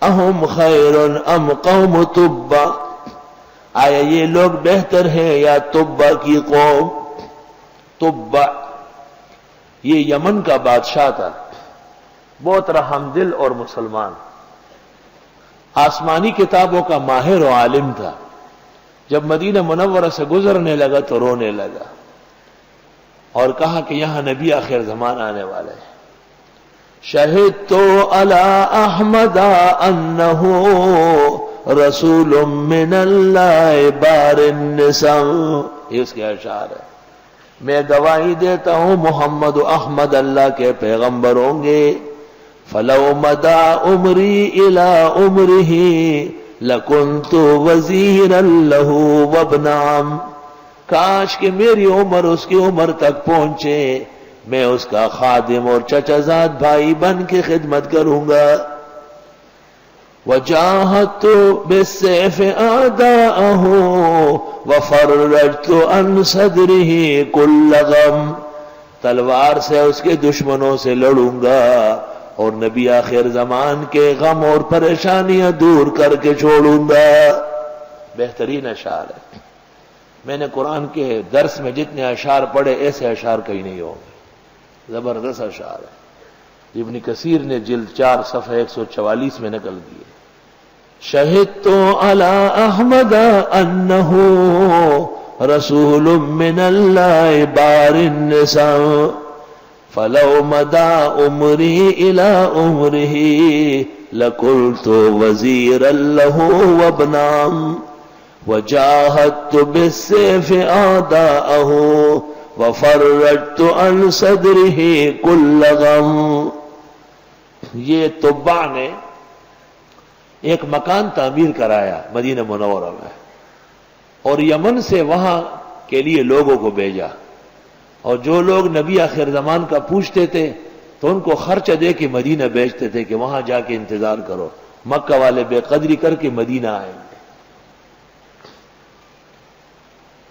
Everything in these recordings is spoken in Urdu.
اہم خیر ام قوم تبع، آیا یہ لوگ بہتر ہیں یا تبع کی قوم؟ تبع یہ یمن کا بادشاہ تھا، بہت رحم دل اور مسلمان، آسمانی کتابوں کا ماہر و عالم تھا۔ جب مدینہ منورہ سے گزرنے لگا تو رونے لگا اور کہا کہ یہاں نبی آخر زمان آنے والے ہیں۔ شہدت علی احمد انہ رسول من اللہ بار النسم، یہ اس کے اشعار ہے۔ میں گواہی دیتا ہوں محمد و احمد اللہ کے پیغمبر ہوں گے۔ فلو مدى عمری الى عمره لکنت وزیرا له وابن عم، کاش کہ میری عمر اس کی عمر تک پہنچے، میں اس کا خادم اور چچا زاد بھائی بن کے خدمت کروں گا۔ وجاہدت بالسیف اعداءه وفرجت عن صدره كل غم، تلوار سے اس کے دشمنوں سے لڑوں گا اور نبی آخر زمان کے غم اور پریشانیاں دور کر کے چھوڑوں گا۔ بہترین اشعار ہے۔ میں نے قرآن کے درس میں جتنے اشعار پڑھے ایسے اشعار کہیں نہیں ہوں گے، زبردست اشعار ہے۔ ابن کثیر نے جلد 4 صفحہ 144 میں نقل کیے۔ شہدت علی احمد انہ رسول من اللہ بار النساء، فلو مدى عمری الى عمره لقلت وزیرا له وابن عم، وجاہدت بالسیف اعداءه وفرجت عن صدره كل غم۔ یہ تبع نے ایک مکان تعمیر کرایا مدینہ منورہ میں اور یمن سے وہاں کے لیے لوگوں کو بھیجا، اور جو لوگ نبی آخر زمان کا پوچھتے تھے تو ان کو خرچہ دے کے مدینہ بھیجتے تھے کہ وہاں جا کے انتظار کرو، مکہ والے بے قدری کر کے مدینہ آئیں گے۔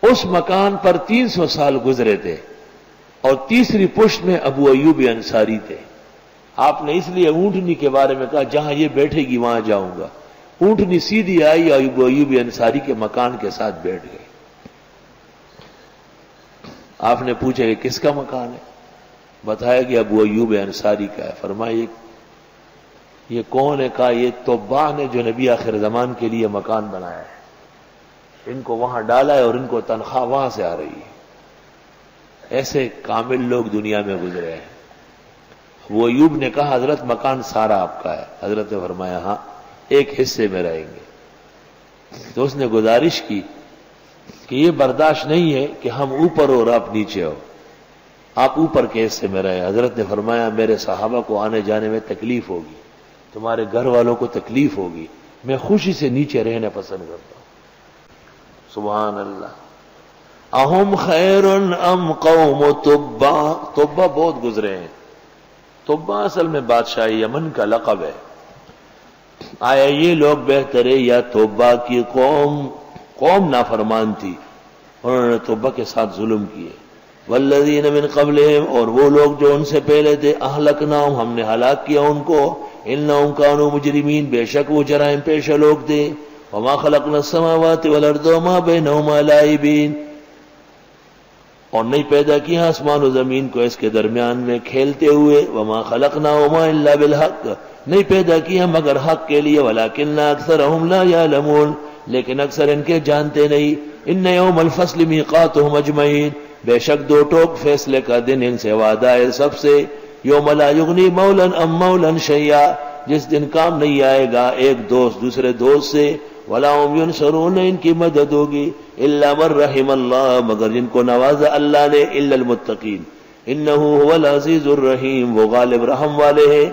اس مکان پر 300 سال گزرے تھے اور تیسری پشت میں ابو ایوب انصاری تھے۔ آپ نے اس لیے اونٹنی کے بارے میں کہا جہاں یہ بیٹھے گی وہاں جاؤں گا۔ اونٹنی سیدھی آئی اور ابو ایوب انصاری کے مکان کے ساتھ بیٹھ گئی۔ آپ نے پوچھا کہ کس کا مکان ہے؟ بتایا کہ ابو ایوب انصاری کا ہے۔ فرمایا یہ کون ہے؟ کہا یہ تبع نے جو نبی آخر زمان کے لیے مکان بنایا ہے، ان کو وہاں ڈالا ہے اور ان کو تنخواہ وہاں سے آ رہی ہے۔ ایسے کامل لوگ دنیا میں گزرے ہیں۔ وہ ایوب نے کہا حضرت مکان سارا آپ کا ہے؟ حضرت نے فرمایا ہاں، ایک حصے میں رہیں گے۔ تو اس نے گزارش کی کہ یہ برداشت نہیں ہے کہ ہم اوپر اور آپ نیچے ہو، آپ اوپر کے حصے میں رہے۔ حضرت نے فرمایا میرے صحابہ کو آنے جانے میں تکلیف ہوگی، تمہارے گھر والوں کو تکلیف ہوگی، میں خوشی سے نیچے رہنا پسند کرتا ہوں۔ سبحان اللہ۔ اہم خیر ام قوم تبع، تبع بہت گزرے ہیں۔ تبع اصل میں بادشاہ یمن کا لقب ہے۔ آیا یہ لوگ بہتر ہے یا تبع کی قوم؟ قوم نافرمان تھی، انہوں نے تبع کے ساتھ ظلم کیے۔ والذین من قبلہم، اور وہ لوگ جو ان سے پہلے تھے، اہلکناہم، ہم نے ہلاک کیا ان کو، انہم کانوا مجرمین، بے شک وہ جرائم پیشہ لوگ تھے۔ وما خلقنا السماوات والارض وما بینہما لاعبین، اور نہیں پیدا کیا آسمان و زمین کو اس کے درمیان میں کھیلتے ہوئے۔ وما خلقناہما الا بالحق، نہیں پیدا کیا مگر حق کے لیے۔ ولکن اکثرہم لا یعلمون، لیکن اکثر ان کے جانتے نہیں۔ ان یوم الفصل میقاتہم اجمعین، بے شک دو ٹوک فیصلے کا دن ان سے وعدہ ہے سب سے۔ یوم لا یغنی مولا ام مولا شیئا، جس دن کام نہیں آئے گا ایک دوست دوسرے دوست سے۔ ولا هم ينصرون، ان کی مدد ہوگی۔ الا من رحم اللہ، مگر جن کو نوازا اللہ نے، الا المتقین۔ انہ هو العزیز الرحیم، وہ غالب رحم والے ہیں۔